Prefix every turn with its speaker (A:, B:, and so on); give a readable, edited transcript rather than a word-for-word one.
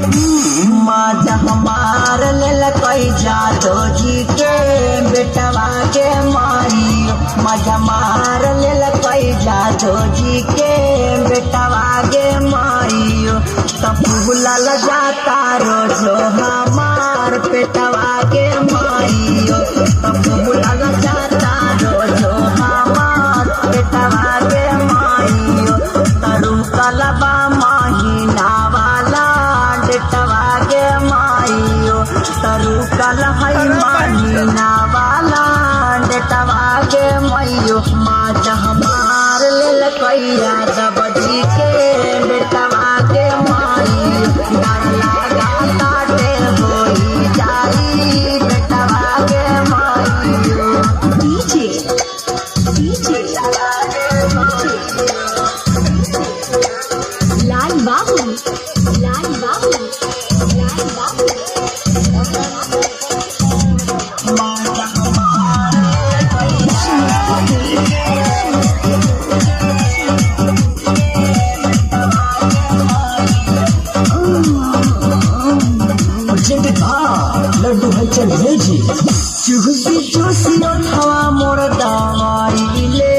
A: माजा हमार लेल कई जादो जी के बेटवा के माई माजा मार लेल कई जादो जी के बेटवा के माई तब बुलाल जाता रोजो हमार पेटवा के माई तब बुलाल जाता रोजो हमार पेटवा के माई तरु कलबा महीना वाला डेटवा के माई तरु कल है महीना वाला डेटवा के माई माज हमार लेल कैया दबजी के बेटवा के माई डर लगा काटे होई जाई बेटवा के माई डीजे
B: लाल बाबू लाल बाबू लाल बाबू
A: लड्डू है चल भेजी चूसी चूसी हवा मोर दवाई ले